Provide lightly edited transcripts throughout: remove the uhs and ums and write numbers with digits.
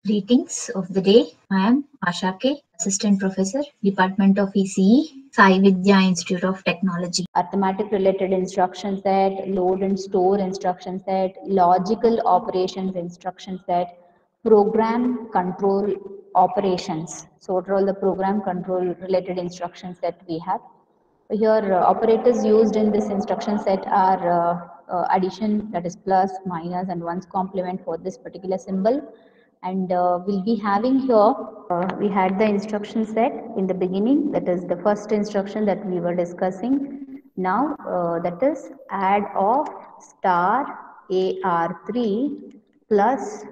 Greetings of the day. I am Asha K, Assistant Professor, Department of ECE, Sai Vidya Institute of Technology. Arithmetic related instruction set, load and store instruction set, logical operations instruction set, program control operations. So what are all the program control related instructions that we have? Here operators used in this instruction set are addition, that is plus, minus and ones complement for this particular symbol. And we'll be having here, we had the instruction set in the beginning, that is the first instruction that we were discussing. Now that is add of star AR3 plus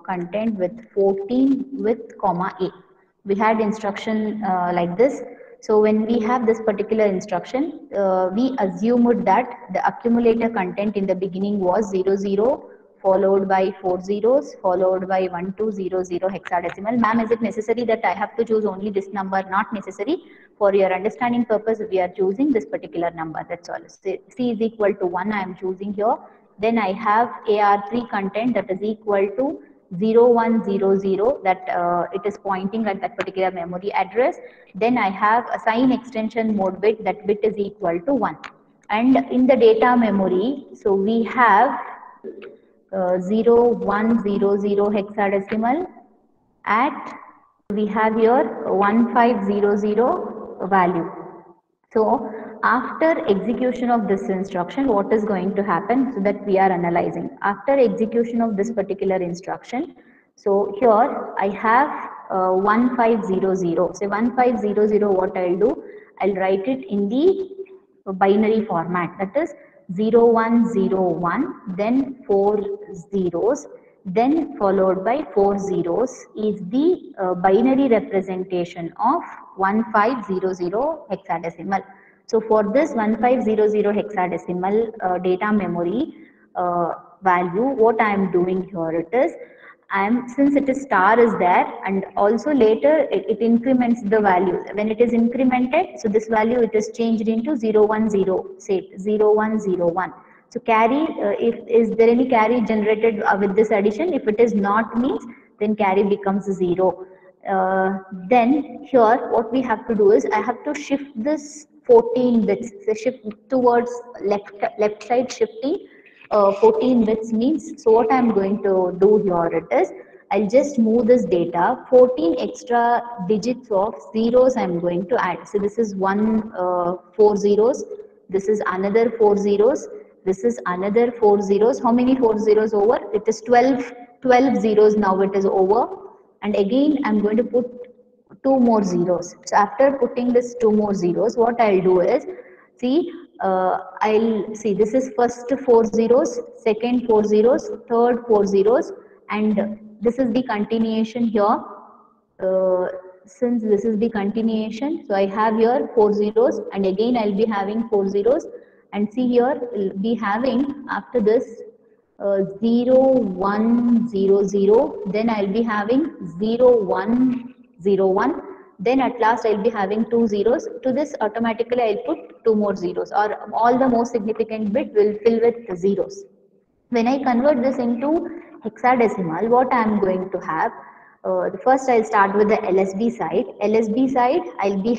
content with 14 with comma A. We had instruction like this. So when we have this particular instruction, we assumed that the accumulator content in the beginning was 00 followed by 4 zeros followed by 1200 hexadecimal. Ma'am, is it necessary that I have to choose only this number? Not necessary. For your understanding purpose, we are choosing this particular number. That's all. C is equal to 1 I am choosing here. Then I have AR3 content that is equal to 0100, that it is pointing at that particular memory address. Then I have a sign extension mode bit, that bit is equal to 1. And in the data memory, so we have 0100 hexadecimal at, we have here 1500 value. So after execution of this instruction, what is going to happen, so that we are analyzing. After execution of this particular instruction, so here I have 1500. So 1500, what I'll do, I'll write it in the binary format, that is 0101, then 4 zeros, then followed by 4 zeros is the binary representation of 1500 hexadecimal. So for this 1500 hexadecimal data memory value, what I am doing here, it is, since it is star is there, and also later it increments the value. When it is incremented, so this value it is changed into 010, say 0101. So carry, if is there any carry generated with this addition? If it is not, means then carry becomes 0. Then here what we have to do is, I have to shift this 14 bits, so shift towards left side shifting. 14 bits means, so what I am going to do here, it is, I'll just move this data, 14 extra digits of zeros I am going to add. So this is 4 zeros, this is another 4 zeros, this is another 4 zeros. How many 4 zeros over? It is 12 zeros now it is over. And again I am going to put 2 more zeros. So after putting this 2 more zeros, what I'll do is, see, I'll see, this is first 4 zeros, second 4 zeros, third 4 zeros, and this is the continuation here. Since this is the continuation, so I have here 4 zeros, and again I'll be having 4 zeros, and see here we'll be having after this 0100, then I'll be having 0101. Then at last I'll be having 2 zeros. To this automatically I'll put 2 more zeros, or all the most significant bit will fill with zeros. When I convert this into hexadecimal, what I am going to have, first I'll start with the LSB side. LSB side I'll be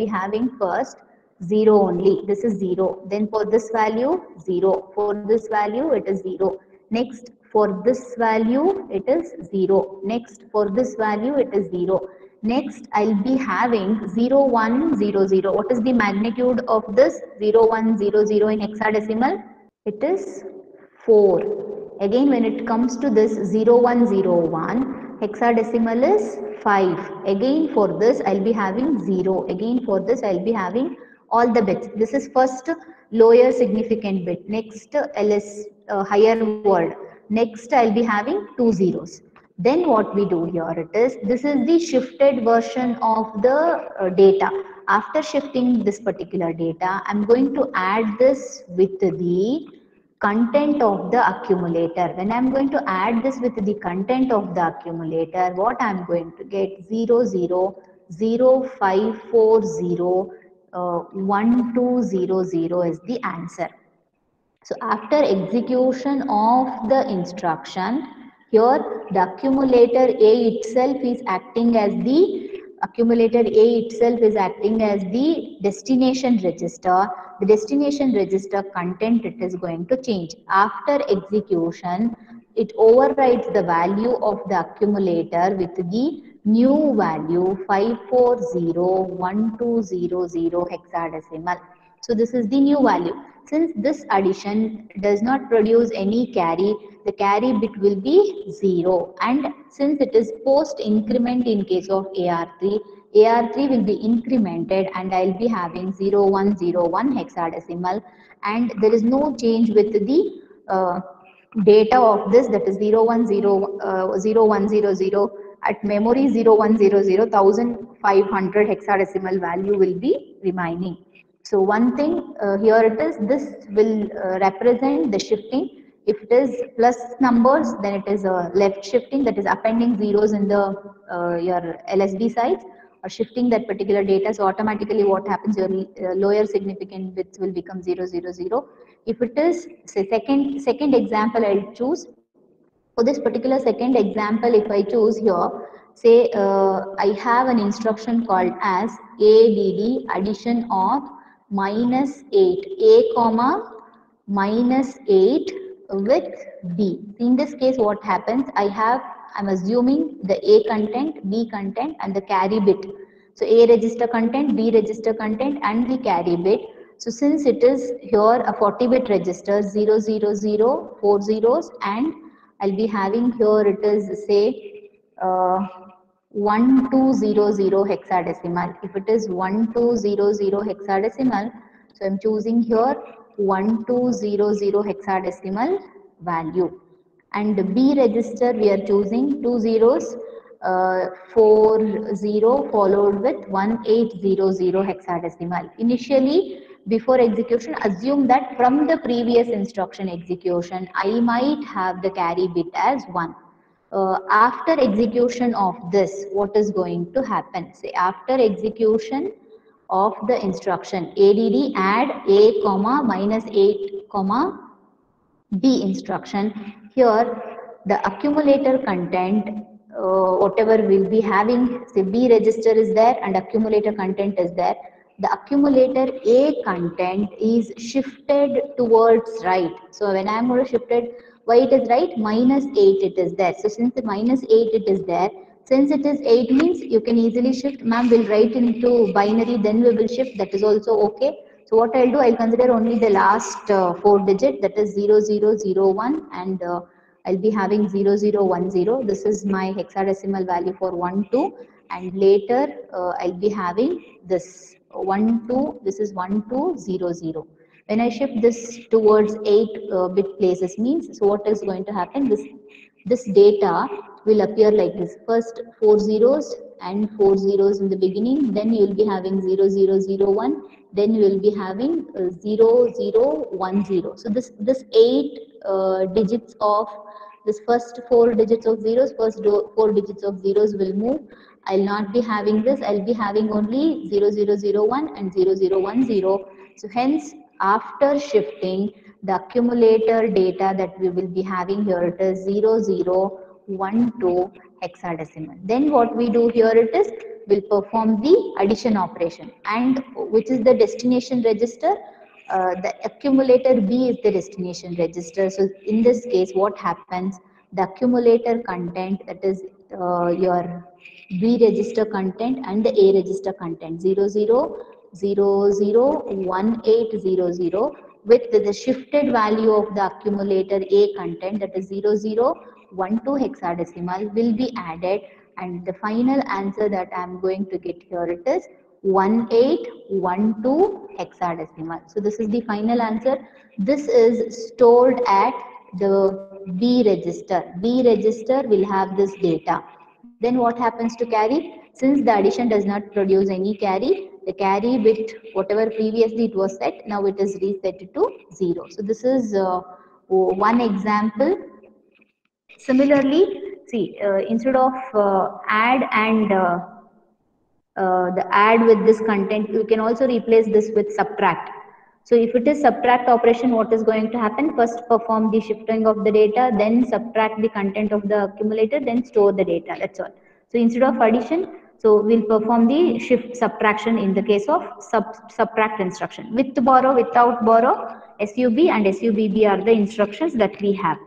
having first 0 only. This is 0. Then for this value 0. For this value it is 0. Next for this value it is 0. Next for this value it is 0. Next I'll be having 0100. What is the magnitude of this 0100 in hexadecimal? It is 4. Again when it comes to this 0101, hexadecimal is 5. Again for this I'll be having 0. Again for this I'll be having all the bits. This is first lower significant bit. Next higher word. Next I'll be having 2 zeros. Then what we do here, it is, this is the shifted version of the data. After shifting this particular data, I'm going to add this with the content of the accumulator. When I'm going to add this with the content of the accumulator, what I'm going to get, 000540 1200 is the answer. So after execution of the instruction, Here the accumulator A itself is acting as the destination register. The destination register content, it is going to change. After execution, it overwrites the value of the accumulator with the new value 5401200 hexadecimal. So this is the new value. Since this addition does not produce any carry, the carry bit will be 0. And since it is post increment in case of AR3, AR3 will be incremented and I will be having 0101 hexadecimal, and there is no change with the data of this, that is 0100 at memory 0100 1500 hexadecimal value will be remaining. So one thing here it is, this will represent the shifting. If it is plus numbers, then it is left shifting, that is appending zeros in the your LSB sides, or shifting that particular data. So automatically what happens, your lower significant bits will become 000. If it is, say, second example I'll choose. For this particular second example, if I choose here, say I have an instruction called as ADD addition of -8, A comma -8 with B. In this case, what happens? I'm assuming the A content, B content, and the carry bit. So A register content, B register content, and the carry bit. So since it is here a 40-bit register, 000, 4 zeros, and I'll be having here, it is say 1200 hexadecimal. If it is 1200 hexadecimal, so I'm choosing here 1200 hexadecimal value. And the B register, we are choosing 2 zeros, 40 followed with 1800 hexadecimal. Initially, before execution, assume that from the previous instruction execution, I might have the carry bit as 1. After execution of this, what is going to happen? Say after execution of the instruction ADD add A comma -8 comma B instruction, here the accumulator content, whatever we'll be having, say B register is there and accumulator content is there. The accumulator A content is shifted towards right. So when I'm going to shift it, why it is right? -8 it is there. So since the -8 it is there, since it is 8 means you can easily shift. Ma'am will write into binary, then we will shift. That is also okay. So what I'll do, I'll consider only the last 4 digit, that is 0001, and I'll be having 0010. This is my hexadecimal value for 1, 2, and later I'll be having this 1, 2, this is 1200. When I shift this towards 8-bit places means, so what is going to happen? This data will appear like this. First 4 zeros and 4 zeros in the beginning, then you will be having 0001, then you will be having 0010. So this 8 digits of this first 4 digits of zeros, first 4 digits of zeros will move. I'll not be having this, I'll be having only 0001 and 0010. So hence, after shifting, the accumulator data that we will be having here, it is 0012 hexadecimal. Then what we do here, it is, will perform the addition operation, and which is the destination register. The accumulator B is the destination register. So in this case, what happens? The accumulator content, that is your B register content and the A register content 00001800 with the shifted value of the accumulator A content, that is 0012 hexadecimal, will be added, and the final answer that I am going to get here, it is 1812 hexadecimal. So this is the final answer. This is stored at the B register. B register will have this data. Then what happens to carry? Since the addition does not produce any carry, the carry bit, whatever previously it was set, now it is reset to 0. So this is one example. Similarly, see, instead of add and the add with this content, you can also replace this with subtract. So if it is subtract operation, what is going to happen? First perform the shifting of the data, then subtract the content of the accumulator, then store the data. That's all. So instead of addition, so we'll perform the shift subtraction in the case of subtract instruction. With borrow, without borrow, SUB and SUBB are the instructions that we have.